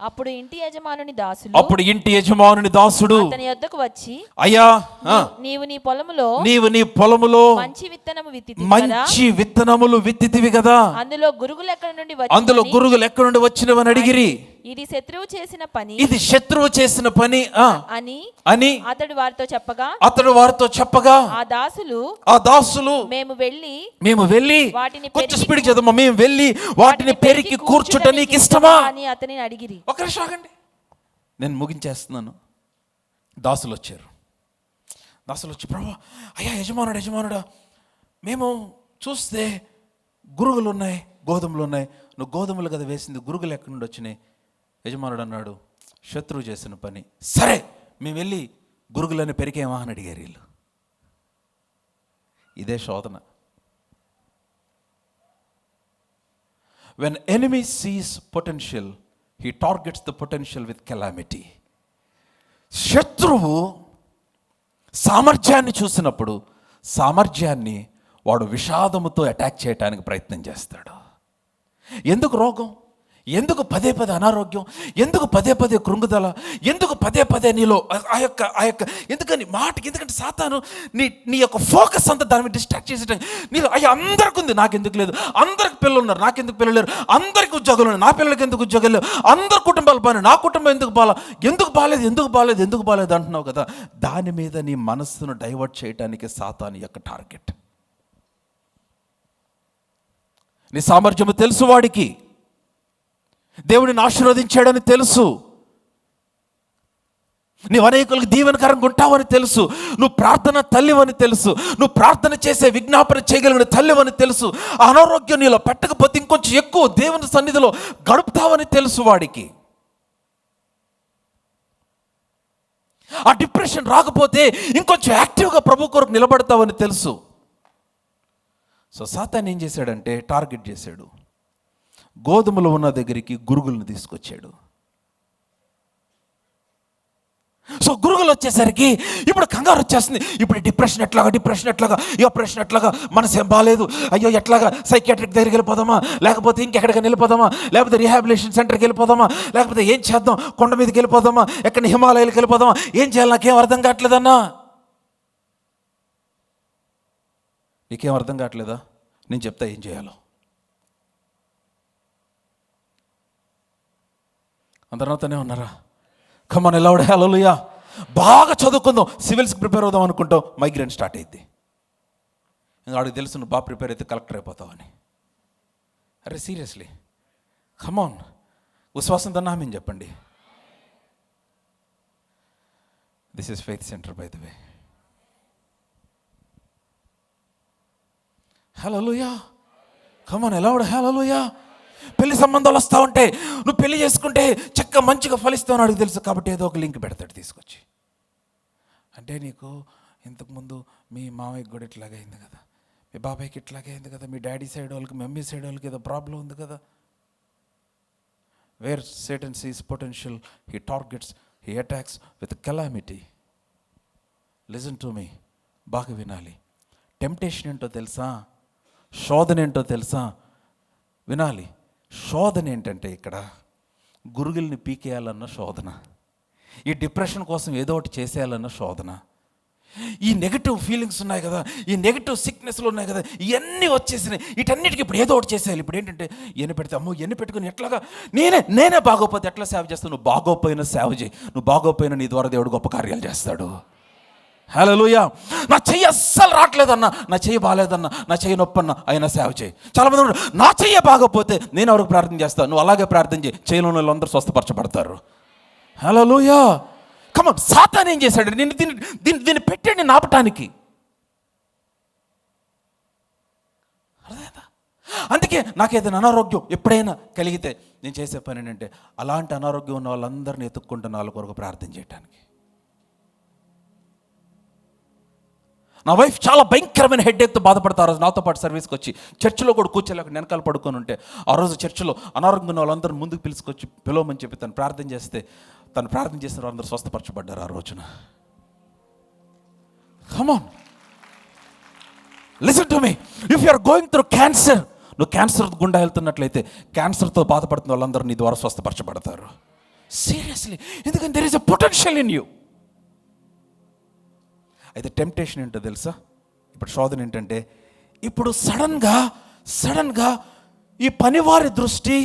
అప్పుడు ఇంటి యజమానుని దాసుడు అతని యొద్దకు వచ్చి, అయ్యా, నీవు నీ పొలములో మంచి విత్తనములు విత్తితివి కదా, అందులో గురుగులు ఎక్కడి నుండి వచ్చినవని అడిగిరి. ఇది శత్రువు చేసిన పని అని అతడు వారితో చెప్పగా ఆ దాసులు మేము వెళ్ళి వాటిని పెరికి కూర్చుట నీకు ఇష్టమా అని అతనిని అడిగిరి. ఒక నిమిషం ఆగండి, నేను ముగించేస్తున్నాను. దాసులు వచ్చి ప్రభువా, అయ్యా యజమానుడా, మేము చూస్తే గురుగులు ఉన్నాయి, గోధుమలు ఉన్నాయి. నువ్వు గోధుమలు కదా వేసింది, గురుగులు ఎక్కడి నుండి వచ్చినాయి? యజమానుడు అన్నాడు, శత్రువు చేసిన పని. సరే, మేము వెళ్ళి గురుగులని పెరికేమా అని అడిగారు వీళ్ళు. ఇదే శోధన. When enemy sees potential, he targets the potential with calamity. శత్రువు సామర్థ్యాన్ని చూసినప్పుడు సామర్థ్యాన్ని వాడు విషాదముతో అటాక్ చేయడానికి ప్రయత్నం చేస్తాడు. ఎందుకు రోగం? ఎందుకు పదే పదే అనారోగ్యం? ఎందుకు పదే పదే కృంగుదల? ఎందుకు పదే పదే నీలో ఆ యొక్క ఎందుకంటే సాతాను నీ యొక్క ఫోకస్ అంతా దాని మీద డిస్ట్రాక్ట్ చేసేటం. నీలో అయ్యా అందరికి ఉంది, నాకెందుకు లేదు? అందరికి పిల్లలు ఉన్నారు, నాకెందుకు పిల్లలు లేరు? అందరికి ఉద్యోగాలు ఉన్నాయి, నా పిల్లలకి ఎందుకు ఉద్యోగాలు లేవు? అందరి కుటుంబాలు బాగా, నా కుటుంబం ఎందుకు బాలేదు అంటున్నావు కదా. దాని మీద నీ మనస్సును డైవర్ట్ చేయడానికి సాతాను యొక్క టార్గెట్. నీ సామర్థ్యము తెలుసు వాడికి, దేవుడిని ఆశీర్వదించాడని తెలుసు, నీవు అనేకులకు దీవెనకరంగా ఉంటావని తెలుసు, నువ్వు ప్రార్థన తల్లివని తెలుసు, నువ్వు ప్రార్థన చేసే విజ్ఞాపన చేయగలిగిన తల్లివని తెలుసు. అనారోగ్యం నీలో పెట్టకపోతే ఇంకొంచెం ఎక్కువ దేవుని సన్నిధిలో గడుపుతావని తెలుసు వాడికి. ఆ డిప్రెషన్ రాకపోతే ఇంకొంచెం యాక్టివ్గా ప్రభు కొరకు నిలబడతావని తెలుసు. సో సాతాను ఏం చేశాడంటే టార్గెట్ చేశాడు. గోధుమలు ఉన్న దగ్గరికి గురుగులను తీసుకొచ్చాడు. సో గురుగులు వచ్చేసరికి ఇప్పుడు కంగారు వచ్చేస్తుంది. ఇప్పుడు డిప్రెషన్ ఎట్లాగా, మనసు ఏం బాగాలేదు, అయ్యో ఎట్లాగా, సైకియాట్రిక్ దగ్గరికి వెళ్ళిపోదామా, లేకపోతే ఇంకెక్కడికి వెళ్ళిపోదామా, లేకపోతే రిహాబిలిటేషన్ సెంటర్కి వెళ్ళిపోదామా, లేకపోతే ఏం చేద్దాం, కొండ మీదకి వెళ్ళిపోదామా, ఎక్కడ హిమాలయాలకు వెళ్ళిపోదామా, ఏం చేయాలి, నాకేం అర్థం కావట్లేదన్నా. నీకేం అర్థం కావట్లేదా? నేను చెప్తా ఏం చేయాలో. అందరితోనే ఉన్నారా? కమాన్ ఎలావుడే, హల్లెలూయా. బాగా చదువుకుందాం, సివిల్స్కి ప్రిపేర్ అవుదాం అనుకుంటాం, మైగ్రేన్ స్టార్ట్ అయింది. ఇంకా వాడికి తెలుసు నువ్వు బాగా ప్రిపేర్ అయితే కలెక్టర్ అయిపోతావని. అరే సీరియస్లీ, కమాన్, విశ్వాసంతో ఆమేన్ చెప్పండి. This is faith centre by the way. Hallelujah, come on ఎలావుడే, హల్లెలూయా. పెళ్లి సంబంధాలు వస్తూ ఉంటే నువ్వు పెళ్లి చేసుకుంటే చక్కగా మంచిగా ఫలిస్తావు అని తెలుసు, కాబట్టి ఏదో ఒక లింక్ పెడతాడు తీసుకొచ్చి. అంటే నీకు ఇంతకుముందు మీ మామయ్యకి కూడా ఇట్లాగే అయింది కదా, మీ బాబాయ్కి ఇట్లాగే అయింది కదా, మీ డాడీ సైడ్ వాళ్ళకి, మమ్మీ సైడ్ వాళ్ళకి ఏదో ప్రాబ్లం ఉంది కదా. Where Satan sees potential, he targets, he attacks with calamity. Listen to me, బాగా వినాలి. టెంప్టేషన్ ఏంటో తెలుసా? శోధన ఏంటో తెలుసా? వినాలి. శోధన ఏంటంటే ఇక్కడ గురుగుల్ని పీకేయాలన్న శోధన, ఈ డిప్రెషన్ కోసం ఏదో ఒకటి చేసేయాలన్న శోధన, ఈ నెగిటివ్ ఫీలింగ్స్ ఉన్నాయి కదా, ఈ నెగిటివ్ సిక్నెస్లు ఉన్నాయి కదా, ఇవన్నీ వచ్చేసినాయి. వీటన్నిటికీ ఇప్పుడు ఏదో ఒకటి చేసేయాలి. ఇప్పుడు ఏంటంటే ఎన్ని పెడితే అమ్మో ఎన్ని పెట్టుకుని ఎట్లాగా నేనే బాగోపోతే ఎట్లా సేవ చేస్తావు? నువ్వు బాగోపోయినా సేవ చేయి, నువ్వు బాగోపోయినా నీ ద్వారా దేవుడు గొప్ప కార్యాలు చేస్తాడు. హల్లెలూయా. నా చెయ్యి అస్సలు రావట్లేదన్నా, నా చెయ్యి బాగాలేదన్నా, నా చెయ్యి నొప్పన్నా, అయినా సేవ చేయి. చాలామంది ఉన్నారు, నా చెయ్యి బాగోపోతే నేను ఎవరికి ప్రార్థన చేస్తాను? నువ్వు అలాగే ప్రార్థన చేయి, చెయ్యిలో వాళ్ళందరూ స్వస్థపరచబడతారు. హల్లెలూయా. కమాన్, సాతాను ఏం చేశాడు? దీన్ని పెట్టండి నాపటానికి. అర్థమైందా? అందుకే నాకు ఏదైనా అనారోగ్యం ఎప్పుడైనా కలిగితే నేను చేసే పని ఏంటంటే అలాంటి అనారోగ్యం ఉన్న వాళ్ళందరినీ ఎత్తుక్కుంటున్న వాళ్ళ కొరకు ప్రార్థన చేయడానికి. నా వైఫ్ చాలా భయంకరమైన హెడ్ఏక్తో బాధపడతారు. నాతో పాటు సర్వీస్కి వచ్చి చర్చిలో కూడా కూర్చోలేక వెనకాల పడుకొని ఉంటే ఆ రోజు చర్చిలో అనారోగ్యం ఉన్న వాళ్ళందరూ ముందుకు పిలవమని చెప్పి తను ప్రార్థన చేస్తే తను ప్రార్థన చేసిన వాళ్ళందరూ స్వస్థపరచబడ్డారు ఆ రోజున. Come on, listen to me. If you are going through cancer, నువ్వు క్యాన్సర్ గుండా వెళ్తున్నట్లయితే క్యాన్సర్తో బాధపడుతున్న వాళ్ళందరూ నీ ద్వారా స్వస్థపరచబడతారు. సీరియస్లీ, ఎందుకంటే there is a potential in you. అయితే టెంప్టేషన్ ఏంటో తెలుసా? ఇప్పుడు శోధన ఏంటంటే, ఇప్పుడు సడన్గా ఈ పనివారి దృష్టి,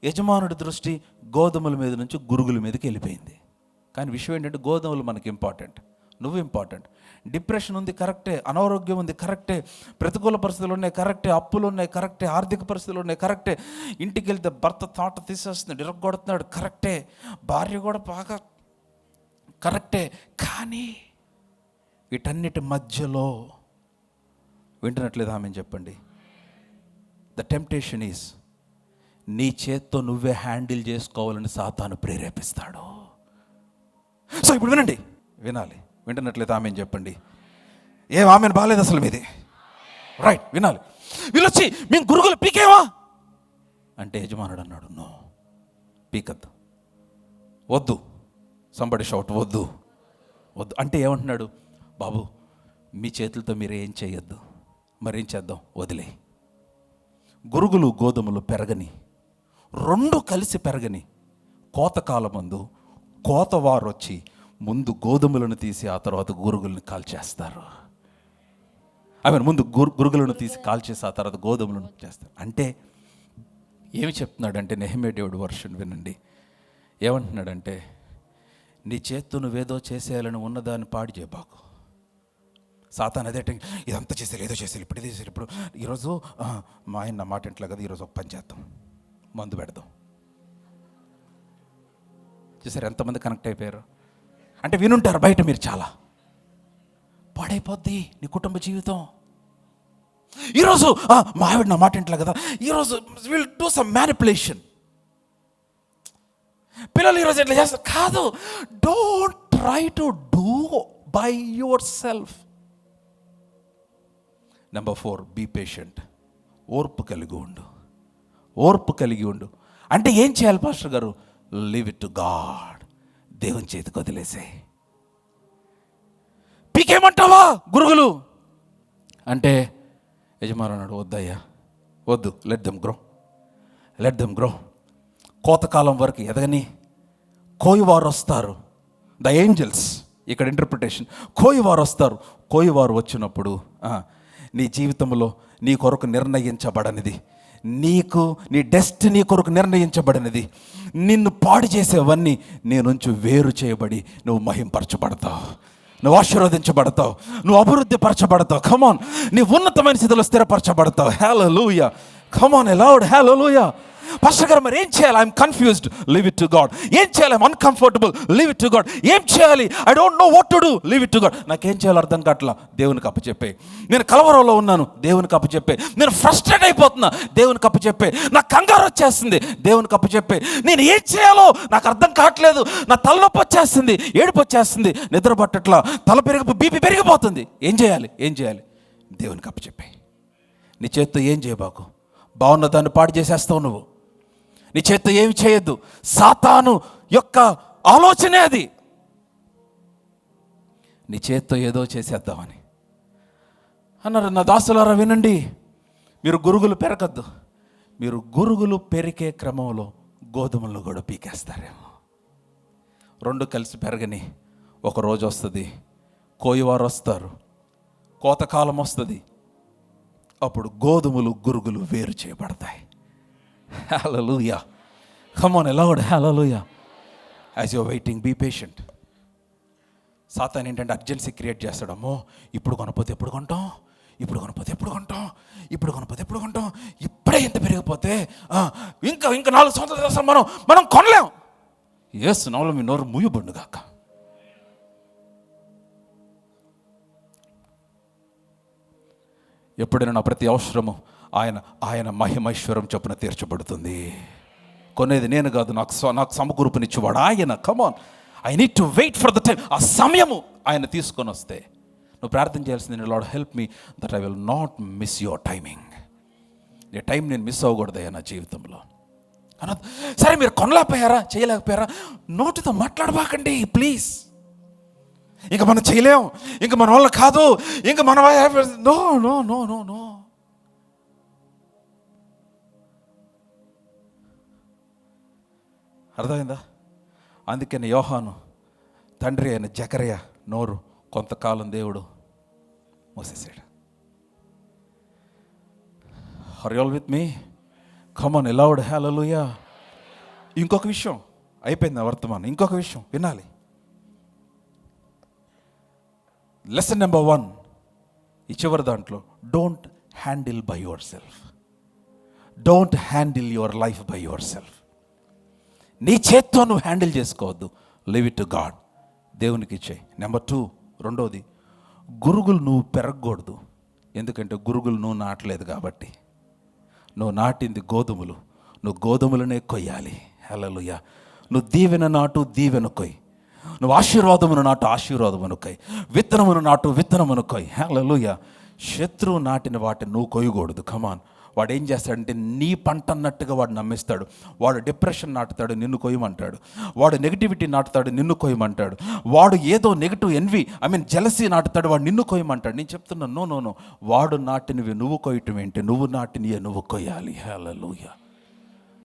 యజమానుడి దృష్టి గోధుమల మీద నుంచి గురుగుల మీదకి వెళ్ళిపోయింది. కానీ విషయం ఏంటంటే, గోధుమలు మనకి ఇంపార్టెంట్, నువ్వు ఇంపార్టెంట్. డిప్రెషన్ ఉంది కరెక్టే, అనారోగ్యం ఉంది కరెక్టే, ప్రతికూల పరిస్థితులు ఉన్నాయి కరెక్టే, అప్పులు ఉన్నాయి కరెక్టే, ఆర్థిక పరిస్థితులు ఉన్నాయి కరెక్టే, ఇంటికి వెళ్తే భర్త తాట తీసేస్తున్నాడు, ఇరగొడుతున్నాడు కరెక్టే, భార్య కూడా బాగా కరెక్టే. కానీ వీటన్నిటి మధ్యలో వింటున్నట్లేదు ఆమె చెప్పండి, ద టెంప్టేషన్ ఈజ్ నీ చేత్తో నువ్వే హ్యాండిల్ చేసుకోవాలని సాతాను ప్రేరేపిస్తాడు. సో ఇప్పుడు వినండి, వినాలి, వింటున్నట్లేదు ఆమె చెప్పండి. ఏం ఆమె బాగాలేదు అసలు మీది, రైట్, వినాలి. వీళ్ళొచ్చి మేము గురుగులు పీకేవా అంటే యజమానుడు అన్నాడు, నో, పీకద్దు, వద్దు. సంబడి షౌట్, వద్దు వద్దు అంటే ఏమంటున్నాడు? బాబు, మీ చేతులతో మీరు ఏం చేయొద్దు, మరేం చేద్దాం, వదిలే. గురుగులు గోధుమలు పెరగని, రెండు కలిసి పెరగని, కోతకాలం మందు కోతవారు వచ్చి ముందు గోధుమలను తీసి ఆ తర్వాత గురుగులను కాల్చేస్తారు. ముందు గురుగులను తీసి కాల్చేసి ఆ తర్వాత గోధుమలను చేస్తారు. అంటే ఏమి చెప్తున్నాడంటే, నెహెమ్యా దేవుడి వర్షన్ వినండి. ఏమంటున్నాడంటే, నీ చేత్తో నువ్వేదో చేసేయాలని ఉన్నదాన్ని పాడు చేయబాకు. సాతాను అదే టైం, ఇదంతా చేసేయాలి, ఏదో చేసేయాలి, ఇప్పుడు ఇది చేసేయాలి. ఇప్పుడు ఈరోజు మా ఆయన నా మాట ఇంట్లో కదా, ఈరోజు ఒక పని చేద్దాం, మందు పెడదాం. చూసారు ఎంతమంది కనెక్ట్ అయిపోయారు? అంటే వినుంటారు బయట మీరు, చాలా పాడైపోద్ది నీ కుటుంబ జీవితం. ఈరోజు మా ఆవిడ నా మాట ఇంట్లో కదా, ఈరోజు విల్ డూ సమ్ మ్యానిపులేషన్. పిల్లలు ఈరోజు ఎట్లా చేస్తారు కాదు, don't try to do by yourself. Number 4, be patient. ఓర్పు కలిగి ఉండు, ఓర్పు కలిగి ఉండు. అంటే ఏం చేయాలి పాస్టర్ గారు? లీవ్ ఇట్ టు గాడ్, దేవుని చేతికి వదిలేసే. పీకేమంటావా గురుగులు అంటే యజమాని అన్నాడు, వద్దయ్యా వద్దు, లెట్ దెమ్ గ్రో. కోతకాలం వరకు ఎదగని, కోయివారు వస్తారు, ద ఏంజల్స్. ఇక్కడ ఇంటర్ప్రిటేషన్, కోయివారు వస్తారు. కోయివారు వచ్చినప్పుడు నీ జీవితంలో నీ కొరకు నిర్ణయించబడనిది, నీకు నీ డెస్టినీ కొరకు నిర్ణయించబడినది, నిన్ను పాడు చేసేవన్నీ నీ నుంచి వేరు చేయబడి నువ్వు మహింపరచబడతావు, నువ్వు ఆశీర్వదించబడతావు, నువ్వు అభివృద్ధి పరచబడతావు. కమాన్, నీ ఉన్నతమైన స్థితిలో స్థిరపరచబడతావు. హల్లెలూయా, కమాన్ అలౌడ్, హల్లెలూయా. పాస్టర్ గారు మరి ఏం చేయాలి? I'm confused, leave it to God. ఏం చేయాలి? I'm uncomfortable, leave it to God. ఏం చేయాలి? I don't know what to do, leave it to God. నాకేం చేయాలో అర్థం కావట్లా, దేవునికి అప్పచెప్పే. నేను కలవరంలో ఉన్నాను, దేవునికి అప్పచెప్పే. నేను ఫ్రస్ట్రేట్ అయిపోతున్నా, దేవునికి అప్పచెప్పే. నాకు కంగారు వచ్చేస్తుంది, దేవునికి అప్పచెప్పే. నేను ఏం చేయాలో నాకు అర్థం కావట్లేదు, నా తలనొప్పి వచ్చేస్తుంది, ఏడుపు వచ్చేస్తుంది, నిద్ర పట్టట్లా, తల బీపీ పెరిగిపోతుంది. ఏం చేయాలి? దేవునికి అప్పచెప్పే. నీ చేత్తో ఏం చేయబాకు, బాగున్న దాన్ని పాడు చేసేస్తావు నువ్వు. నీ చేత్తో ఏమి చేయొద్దు, సాతాను యొక్క ఆలోచనే అది. నీ చేత్తో ఏదో చేసేద్దామని అన్నారు. నా దాసులారా వినండి, మీరు గురుగులు పెరగద్దు. మీరు గురుగులు పెరిగే క్రమంలో గోధుమలు కూడా పీకేస్తారేమో. రెండు కలిసి పెరగని, ఒక రోజు వస్తుంది, కోయివారు వస్తారు, కోతకాలం వస్తుంది, అప్పుడు గోధుమలు గురుగులు వేరు చేయబడతాయి. Hallelujah, come on aloud, hallelujah. As you're waiting, be patient. సాతాను ఏంటంటే అర్జెన్సీ క్రియేట్ చేస్తాడు. అమ్మో, ఇప్పుడు కొనపోతే ఎప్పుడు కొంటాం, ఇప్పుడు కొనపోతే ఇప్పుడే ఎంత పెరిగిపోతే ఇంకా 4 సంవత్సరాలు మనం కొనలేం. యేసు నామములో మీ నోరు మూయబడును గాక. ఎప్పుడైనా నా ప్రతి అవసరము ఆయన మహిమైశ్వరం చొప్పున తీర్చబడుతుంది. కొనేది నేను కాదు, నాకు సమకూర్పునిచ్చేవాడు ఆయన. Come on, I need to wait for the time. ఆ సమయము ఆయన తీసుకొని వస్తే నువ్వు ప్రార్థన చేయాల్సింది, Lord help me that I will not miss your timing. నీ టైం నేను మిస్ అవ్వకూడదయ్యా నా జీవితంలో. సరే మీరు కొనలేకపోయారా, చేయలేకపోయారా, నోటితో మాట్లాడబాకండి ప్లీజ్. ఇంకా మనం చేయలేం, ఇంకా మన వల్ల కాదు, ఇంకా మన no no no no no. అర్థమైందా? అందుకని యోహాను తండ్రి అయిన జకర్యా నోరు కొంతకాలం దేవుడు మూసేసాడు. Are you all with me? Come on aloud hallelujah. ఇంకొక విషయం, అయిపోయింది వర్తమానం, ఇంకొక విషయం వినాలి. లెసన్ నెంబర్ 1 ఈ చివరి దాంట్లో, don't handle by your self. Don't handle your life by your self. నీ చేత్తో నువ్వు హ్యాండిల్ చేసుకోవద్దు. Leave it to God. దేవునికి ఇచ్చేయి. నెంబర్ 2, రెండోది, గురుగులు నువ్వు పెరగకూడదు. ఎందుకంటే గురుగులు నువ్వు నాటలేదు కాబట్టి. నువ్వు నాటింది గోధుమలు, నువ్వు గోధుమలనే కొయ్యాలి. హల్లెలూయా. నువ్వు దీవెన నాటు, దీవెన కొయ్యి. నువ్వు ఆశీర్వాదమును నాటు, ఆశీర్వాదమును కొయ్యి. విత్తనమును నాటు, విత్తనమును కొయ్యి. హల్లెలూయా. శత్రువు నాటిన వాటిని నువ్వు కొయ్యకూడదు. కమాన్. వాడు ఏం చేస్తాడంటే నీ పంట అన్నట్టుగా వాడు నమ్మిస్తాడు. వాడు డిప్రెషన్ నాటుతాడు, నిన్ను కొయ్యమంటాడు. వాడు నెగిటివిటీ నాటుతాడు, నిన్ను కొయ్యమంటాడు. వాడు ఏదో నెగిటివ్ ఎన్వి జెలసీ నాటుతాడు, వాడు నిన్ను కొయ్యమంటాడు. నేను చెప్తున్నాను, నో. వాడు నాటినవి నువ్వు కొయ్యటం ఏంటి? నువ్వు నాటినవి నువ్వు కొయ్యాలి. హల్లెలూయా.